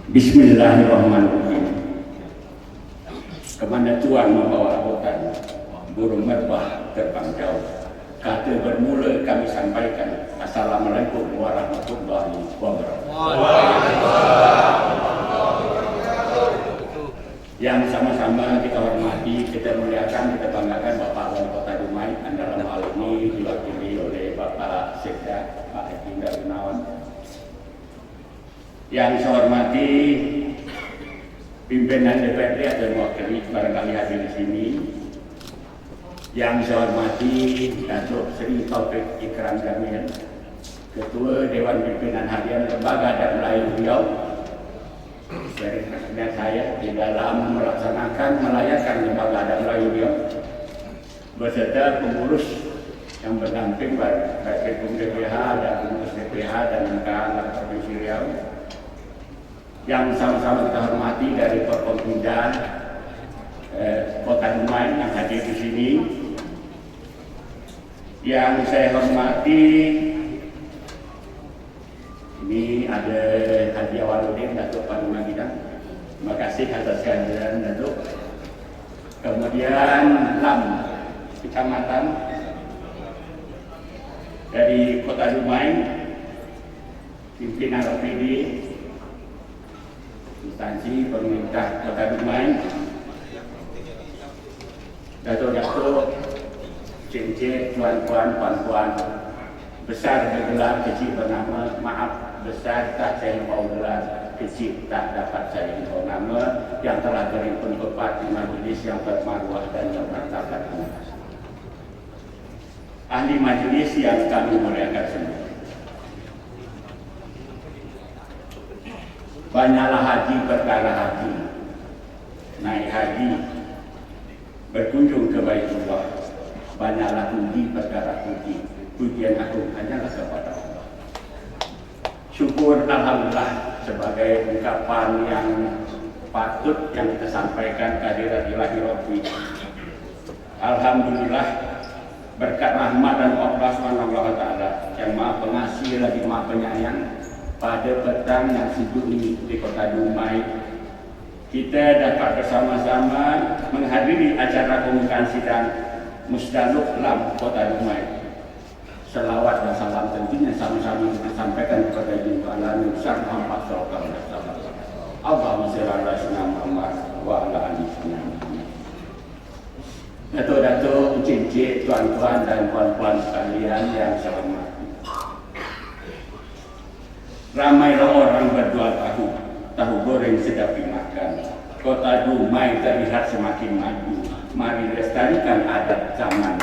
Bismillahirrahmanirrahim. Kemana Tuhan membawa lautan, burung merbah terbang jauh. Kata bermula kami sampaikan, Assalamualaikum warahmatullahi wabarakatuh. Yang sama-sama kita hormati, kita muliakan, kita banggakan Bapak Wali Kota Dumai, dalam hal ini diwakili oleh Bapak Sekda, Pak Haji Gunawan. Yang saya hormati pimpinan DPRD atau mewakili barangkali hadir di sini. Yang saya hormati Datuk Seri Taufik Ikram Jamil, Ketua Dewan Pimpinan Harian Lembaga Adat Melayu Riau, dari kesediaan saya di dalam melaksanakan melayani Lembaga Adat Melayu Riau beserta pengurus yang berdamping baik Ketum DPH dan pengurus DPH dan Angkatan Provinsi Riau. Yang sama-sama kita hormati dari Forkompinda Kota Dumai yang hadir di sini. Yang saya hormati, ini ada Haji Awaludin, Datuk Panglima Bidang. Terima kasih atas kehadiran Datuk. Kemudian Lam Kecamatan dari Kota Dumai, pimpinan OPD, instansi pemerintah Kota Dumai, Datuk-datuk, cincin, tuan-tuan, puan-puan, besar bergelar, kecil bernama, maaf, besar tak saya mau gelar, kecil tak dapat saya mau nama, yang telah berhimpun tepat di majelis yang bermarwah dan yang bermartabat. Ahli majelis yang kami muliakan semua. Banyaklah haji perkara haji, naik haji, berkunjung ke Baitullah. Banyaklah puji perkara puji, pujian agung hanyalah kepada Allah. Syukur alhamdulillah sebagai ungkapan yang patut yang kita sampaikan kehadirat ilahi Rabbi. Alhamdulillah berkat rahmat dan Allah SWT yang maha pengasih lagi maha penyayang. Pada petang yang sejuk ini di Kota Dumai, kita dapat bersama-sama menghadiri acara pembukaan sidang Musdaluk Lam Kota Dumai. Selawat dan salam tentunya sama-sama kita sampaikan kepada Junjungan Alamin Besar Muhammad SAW. Allahumma shalli ala sayyidina Muhammad wa ala ali sayyidina Muhammad. Datuk-datuk, cincin, tuan-tuan dan puan-puan sekalian yang saya hormati. Ramailah orang berjual tahu goreng sedap dimakan. Kota Dumai terlihat semakin maju. Mari lestarikan adat zaman.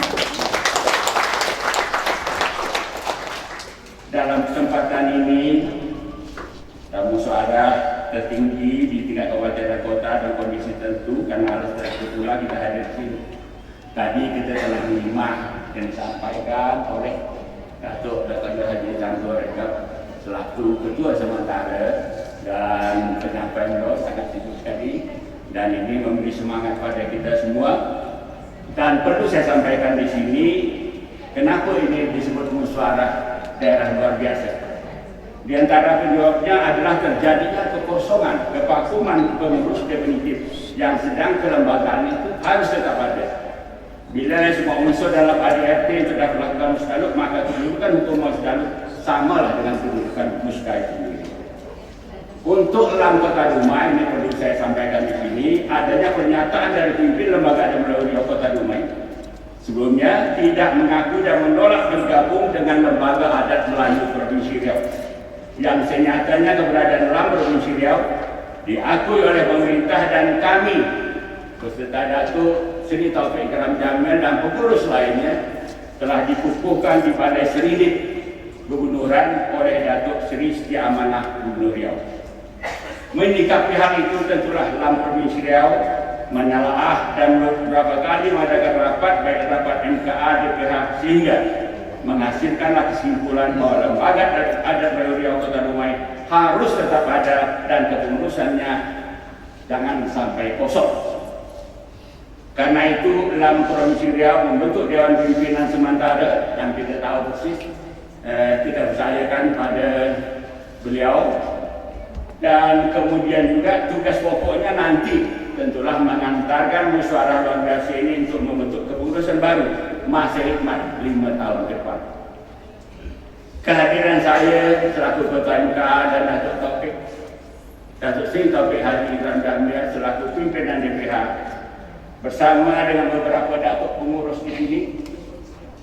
Dalam kesempatan ini, tamu suara tertinggi di tingkat kabupaten dan kota dan kondisi tentu karena harus terketulah kita hadir di sini. Tadi kita telah menyimak yang disampaikan oleh Datuk Dr. Haji Canggur selaku ketua sementara dan penyampaian beliau sangat sibuk sekali dan ini memberi semangat pada kita semua. Dan perlu saya sampaikan di sini, kenapa ini disebut musyawarah daerah luar biasa. Di antara penyebabnya adalah terjadinya kekosongan, kevakuman pengurus definitif yang sedang kelembagaan itu harus tetap ada. Bila semua unsur dalam ADRT sudah melakukan musdaluk, maka kedudukan hukum musdaluk samalah dengan kedudukan musda itu sendiri. Untuk Lam Kota Dumai, ini perlu saya sampaikan di sini, adanya pernyataan dari pimpin Lembaga Adat Melayu Riau Kota Dumai sebelumnya tidak mengaku dan menolak bergabung dengan Lembaga Adat Melayu Provinsi Riau, yang senyatanya keberadaan Lam Provinsi Riau diakui oleh pemerintah dan kami beserta Datuk Seri Taufik Ikram Jamil dan pengurus lainnya telah dikukuhkan di Balai Seridik Gubernuran oleh Datuk Seri Setia Amanah Gubernur Riau. Menyikapi hal itu tentulah Lam Provinsi Riau menelaah dan beberapa kali mengadakan rapat baik rapat MKA DPH sehingga menghasilkanlah kesimpulan bahwa Lembaga Adat Melayu Riau Kota Dumai harus tetap ada dan kepengurusannya jangan sampai kosong. Karena itu Lam Provinsi Riau membentuk Dewan Pimpinan Sementara yang kita tahu persis kita percayakan pada beliau Dan kemudian juga tugas pokoknya nanti tentulah mengantarkan musyawarah luar biasa ini untuk membentuk keputusan baru masa hikmat 5 tahun ke depan. Kehadiran saya selaku Ketua MK dan Datuk Sri Taufik Haji Imran Jamil selaku pimpinan DPH bersama dengan beberapa datuk pengurus di sini.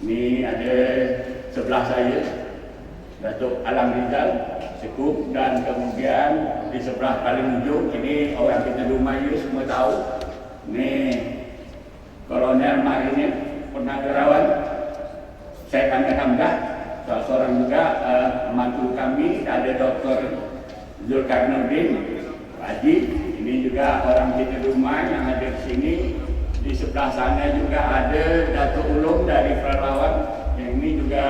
Ini ada sebelah saya Datuk Alam Rizal Sekup, dan kemudian di sebelah paling ujung ini orang kita Dumayu semua tahu, ini Kolonel Marinir Purnawirawan Syed Ahmad Hamdah, seorang juga mantu kami, ada Dr. Zulkarnaudin Haji, ini juga orang kita Dumai yang ada di sini. Di sebelah sana juga ada Datuk Ulum dari Pelalawan, yang ini juga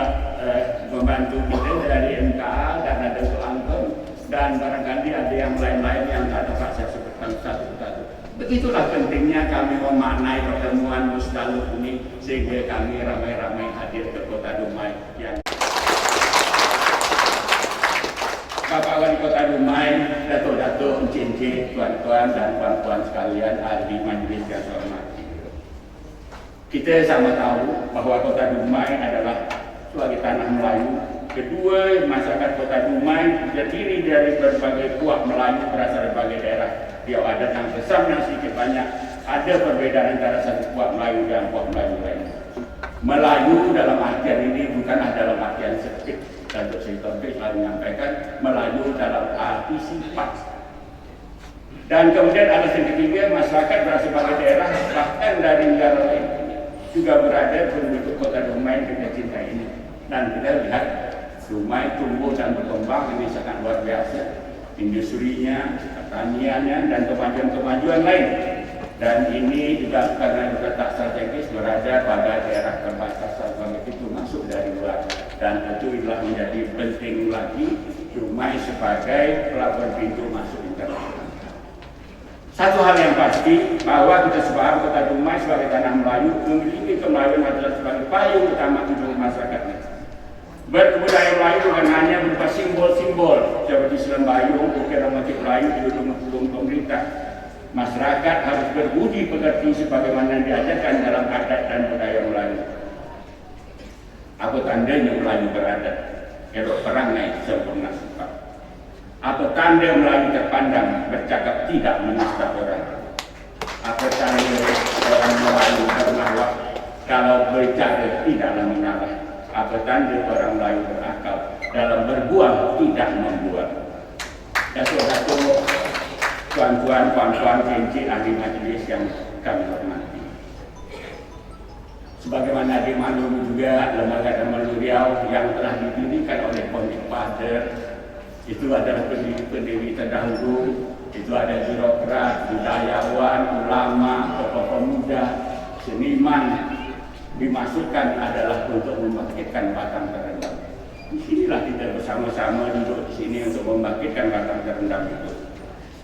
membantu kita dari MKA, dan ada Soangkon, dan barangkali ada yang lain-lain yang tak dapat saya sebutkan satu-satu. Begitulah pentingnya kami memaknai pertemuan Musdaluk ini sehingga kami ramai-ramai hadir ke Kota Dumai. Bapak Wali Kota Dumai, Datuk-Datuk, Encik-encik, tuan-tuan dan puan-puan sekalian, ahli majelis yang saya hormati. Kita sama tahu bahwa Kota Dumai adalah sebagai tanah Melayu. Kedua, masyarakat Kota Dumai terdiri dari berbagai puak Melayu berasal dari berbagai daerah Riau adat yang besar dan sedikit banyak. Ada perbedaan antara satu puak Melayu dan puak Melayu lain. Melayu dalam artian ini bukanlah dalam artian sempit. Datuk Sri Taufik selalu menyampaikan Melayu dalam arti sifat. Dan kemudian alasan ketiga, masyarakat berasal sebagai daerah bahkan dari negara lain juga berada di Kota Dumai yang kita cintai ini. Dan kita lihat Dumai tumbuh dan berkembang ini sangat luar biasa, industrinya, pertaniannya, dan kemajuan-kemajuan lain. Dan ini juga karena letak strategis berada pada daerah perbatasan begitu masuk dari luar, dan itu adalah menjadi penting lagi Dumai sebagai pelabuhan pintu masuk internasional. Satu hal yang pasti bahwa kita sepaham Kota Dumai sebagai tanah Melayu memiliki kemelayuan adalah sebagai payung utama untuk masyarakatnya. Berbudaya Melayu bukan hanya berupa simbol-simbol seperti Selembayung, ukiran motif Melayu di gedung pemerintah. Masyarakat harus berbudi pekerti sebagaimana diajarkan dalam adat dan budaya Melayu. Apa tandanya Melayu beradat? Elok perangai sempurna sifat. Apa tanda Melayu terpandang bercakap tidak menista orang? Apa tanda orang Melayu bernawak kalau berbicara tidaklah menyalah? Apa tanda orang Melayu berakal dalam berbuang tidak membuang? Datuk-datuk, tuan-tuan, puan-puan, cincin, ahli majelis yang kami hormati. Sebagaimana dimaklumi juga lembaga Damalu Riau yang telah didirikan oleh Pondok Father, itu adalah pendiri terdahulu, itu ada birokrat, budayawan, ulama, tokoh pemuda, seniman, dimasukkan adalah untuk membangkitkan batang terendam. Disinilah kita bersama-sama duduk di sini untuk membangkitkan batang terendam itu.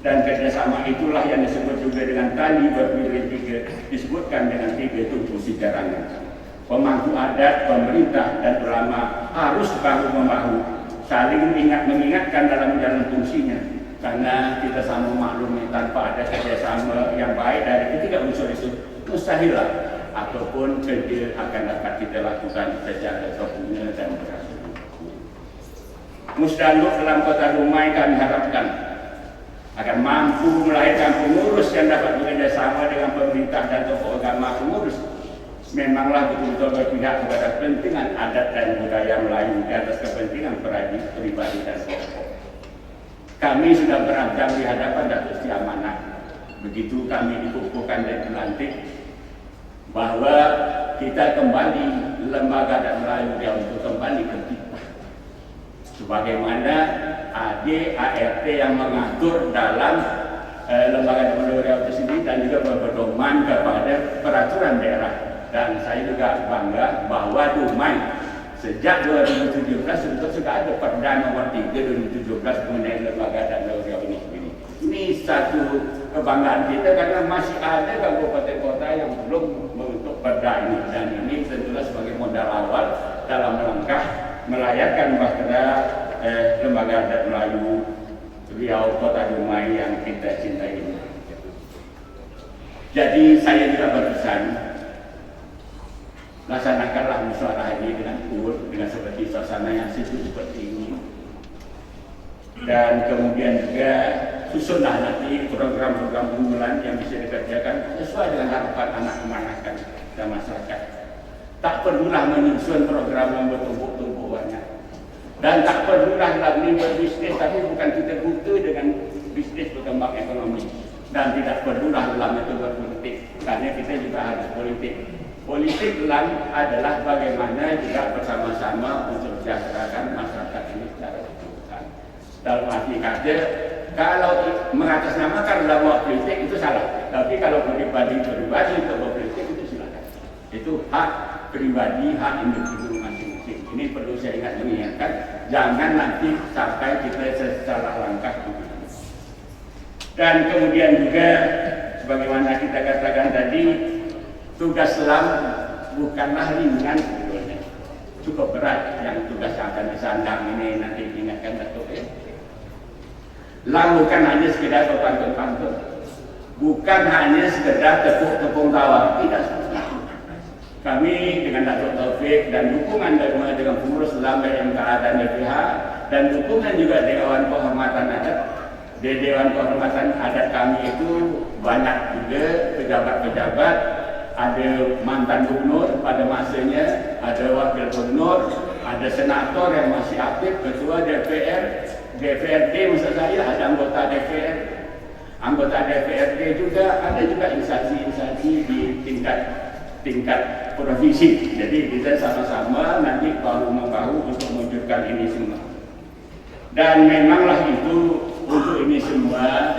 Dan kerjasama itulah yang disebut juga dengan tali berpilih tiga, disebutkan dengan tiga tumpu sejarahnya. Pemangku adat, pemerintah, dan ulama harus bahu-membahu, saling mengingatkan dalam menjalankan fungsinya. Karena kita sama maklumi tanpa ada kerjasama yang baik dari ketiga unsur itu, mustahillah apapun kerja akan dapat kita lakukan secara sempurna dan berhasil. Musdaluk dalam Kota Dumai kami harapkan akan mampu melahirkan pengurus yang dapat bekerjasama dengan pemerintah dan tokoh agama. Pengurus memanglah betul-betul berpihak kepada kepentingan adat dan budaya Melayu di atas kepentingan pribadi dan kelompok. Kami sudah beradab di hadapan Datuk Sri Amanah. Begitu kami dikukuhkan dan dilantik bahwa kita kembali lembaga adat Melayu yang untuk kembali ke kita. Sebagaimana ART yang mengatur dalam lembaga Damalu Riau itu sendiri dan juga berpedoman kepada peraturan daerah. Dan saya juga bangga bahwa Dumai sejak 2017 sudah ada Perda nomor 3 2017 mengenai lembaga Damalu Riau ini sendiri. Ini satu kebanggaan kita karena masih ada kabupaten kota yang belum membentuk Perda ini, dan ini tentulah sebagai modal awal dalam langkah melayakkan bahtera lembaga adat Melayu Riau Kota Dumai yang kita cintai ini. Jadi saya juga berpesan, laksanakanlah musyawarah ini dengan cool, dengan seperti suasana yang sejuk seperti ini. Dan kemudian juga susunlah nanti program-program unggulan yang bisa dikerjakan sesuai dengan harapan anak kemanakan dan masyarakat. Tak perlulah menyusun program yang bertumpuk-tumpuk banyak. Dan tak perlulah lagi berbisnis, tapi bukan kita butuh dengan bisnis berkembang ekonomi. Dan tidak perlulah dalam itu berpolitik, karena kita juga harus politik. Politik dalam adalah bagaimana juga bersama-sama mensejahterakan masyarakat ini secara keseluruhan. Dalam arti kata, kalau mengatasnamakan dalam politik itu salah. Tapi kalau pribadi-pribadi untuk berpolitik itu silakan. Itu hak pribadi, hak individu masing-masing. Ini perlu saya mengingatkan, jangan nanti sampai kita secara langkah. Dan kemudian juga, sebagaimana kita katakan tadi, tugas selam bukanlah ringan sebetulnya. Cukup berat yang tugas yang akan disandang ini nanti diingatkan Datuk. Lam bukan hanya sekedar berpantun-pantun, bukan hanya sekedar tepuk-tepung tawa, tidak seperti itu. Kami dengan Datuk Taufik dan dukungan dengan pengurus Lam MKA dan DPH dan dukungan juga Dewan Kehormatan Adat. Di Dewan Kehormatan Adat kami itu banyak juga pejabat-pejabat, ada mantan gubernur pada masanya, ada wakil gubernur, ada senator yang masih aktif, ketua DPR, DPRD maksud saya, ada anggota DPR, anggota DPRD juga, ada juga instansi-instansi di tingkat provinsi. Jadi kita sama-sama nanti bahu-membahu untuk mewujudkan ini semua. Dan memanglah itu, untuk ini semua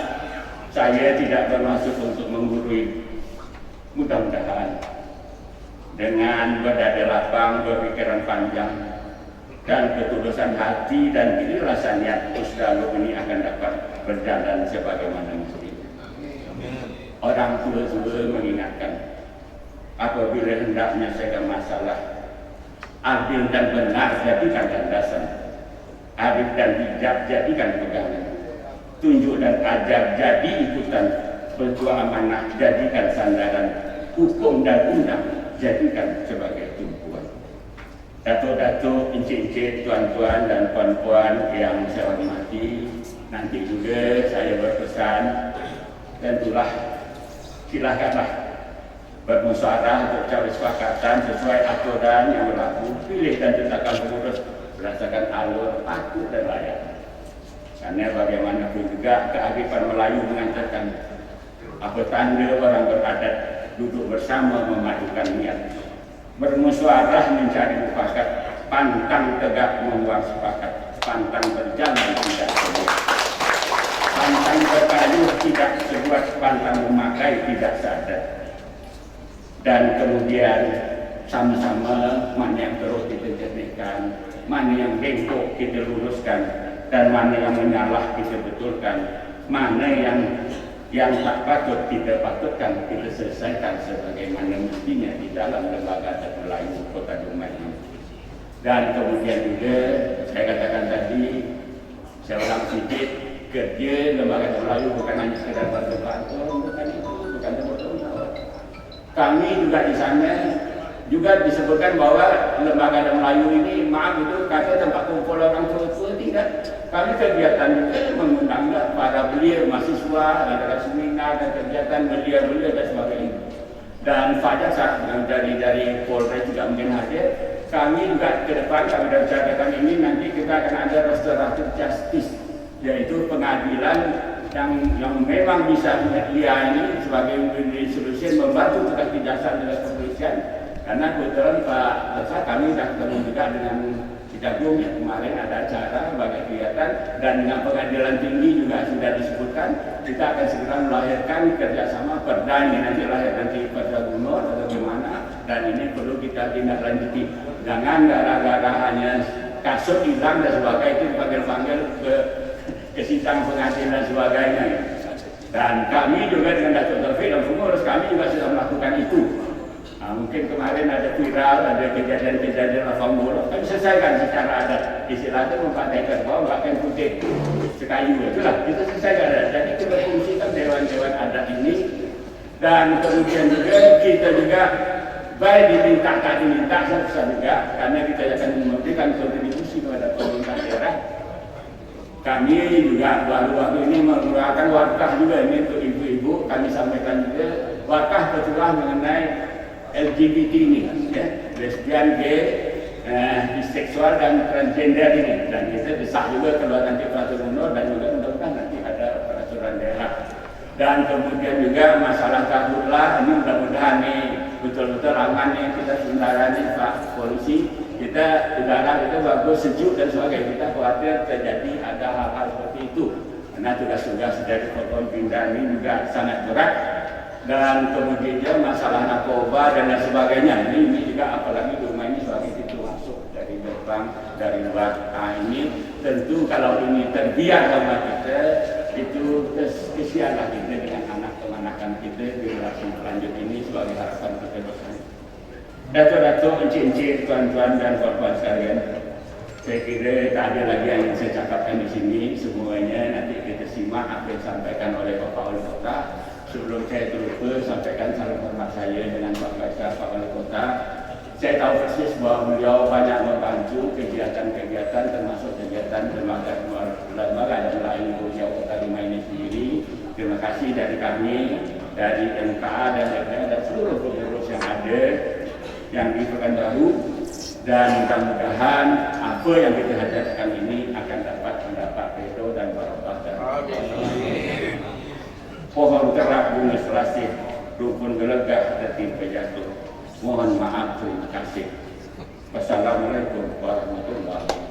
saya tidak bermaksud untuk menggurui. Mudah-mudahan dengan berdada lapang, berpikiran panjang dan ketulusan hati dan keikhlasan niat Pusdalu ini akan dapat berjalan sebagaimana mestinya. Orang tua-tua mengingatkan, apabila hendak menyelesaikan masalah, adil dan benar jadikan landasan, adil dan bijak jadikan pegangan, tunjuk dan ajar jadi ikutan, berjuang amanah jadikan sandaran, hukum dan undang jadikan sebagai tumpuan. Datuk-datuk, encik-encik, tuan-tuan dan puan-puan yang saya hormati, nanti juga saya berpesan, tentulah silakanlah bermusyawarah untuk cari kesepakatan sesuai aturan yang berlaku, pilih dan tetapkan pengurus berdasarkan alur patut dan layak. Karena bagaimanapun juga kearifan Melayu mengajarkan apa tanda orang beradat duduk bersama memadukan niat, bermusyawarah mencari mufakat, pantang tegak membuang sepakat, pantang berjalan tidak sebuah, pantang berkayuh tidak sebuah, pantang memakai tidak sadar. Dan kemudian sama-sama mana yang terus kita jernihkan, mana yang bengkok kita luruskan, dan mana yang menyalah kita betulkan, mana yang tak patut kita patutkan kita selesaikan sebagaimana mestinya di dalam lembaga adat Melayu Kota Dumai ini. Dan kemudian juga saya katakan tadi, saya ulang sedikit, kerja lembaga adat Melayu bukan hanya sekedar bantu-bantu, bukan itu, bukan tepuk-tepuk. Kami juga di sana juga disebutkan bahwa lembaga adat Melayu ini, maaf itu kata tempat kumpul orang tua-tua, tidak. Kami kegiatan juga mengundang para belia, mahasiswa, ada seminar dan kegiatan belia-belia dan sebagainya. Dan Fajar dari Polres juga mungkin hadir. Kami juga ke depan, kami dah bicarakan ini, nanti kita akan ada restoratif justice, yaitu pengadilan yang memang bisa dia ini sebagai solusi membantu tugas kejaksaan dan kepolisian. Karena kebetulan Pak Desa kami dah ketemu juga dengan Jagung yang kemarin ada acara sebagai kegiatan, dan dengan pengadilan tinggi juga sudah disebutkan kita akan segera melahirkan kerjasama perda ini, nanti lahir nanti Perda Gubernur atau gimana, dan ini perlu kita tindak lanjuti. Jangan gara-gara hanya kasus hilang dan sebagainya itu dipanggil-panggil ke sidang pengadilan dan sebagainya. Dan kami juga dengan Datuk Taufik dan pengurus kami juga sudah melakukan itu. Mungkin kemarin ada viral, ada kejadian-kejadian lapang bola, kami selesaikan secara adat. Istilahnya memakai kerbau, pakai putih. sekayu itulah kita selesaikan. Jadi kita fungsikan dewan-dewan adat ini, dan kemudian juga kita juga baik diminta susah juga, karena kita akan memberikan kontribusi kepada pemerintah daerah. Kami juga baru-baru ini mengeluarkan warkah juga ini untuk ibu-ibu. Kami sampaikan juga warkah tertulah mengenai LGBT ini, ya, lesbian, gay, biseksual dan transgender ini. Dan kita bisa juga keluar nanti peraturan undang dan juga mudah-mudahan nanti ada peraturan daerah. Dan kemudian juga masalah karhutlah ini mudah-mudahan nih betul-betul aman nih, kita sementara nih Pak Polisi, kita udara itu bagus, sejuk dan sebagainya. Kita khawatir terjadi ada hal-hal seperti itu karena tugas-tugas dari Korban Pindah ini juga sangat berat. Dan kemudian juga masalah narkoba dan lain sebagainya ini juga, apalagi rumah ini sebagai pintu masuk dari gerbang dari luar. Nah ini tentu kalau ini terbiar sama kita, itu kesianlah kita dengan anak-anak kita di generasi selanjut ini sebagai harapan kita bersama. Datuk-datuk, encik-encik, tuan-tuan dan puan-puan sekalian, saya kira tak ada lagi yang saya cakapkan di sini. Semuanya nanti kita simak apa yang disampaikan oleh Bapak Wali Kota. Sebelum saya terlupa, sampaikan salam hormat saya dengan Pak Kaisar, Pak Wali Kota. Saya tahu persis bahwa beliau banyak membantu kegiatan-kegiatan, termasuk kegiatan lembaga dan lain beliau Kota Lima ini sendiri. Terima kasih dari kami, dari MKA dan DPR dan seluruh pengurus yang ada yang di Pekanbaru, dan mudah-mudahan apa yang kita hadapan ini akan dapat mendapat ridho dan barokah dan pohon kerak bunga selasih, rukun gelegah tertimpa jatuh. Mohon maaf, terima kasih. Wassalamualaikum warahmatullahi wabarakatuh.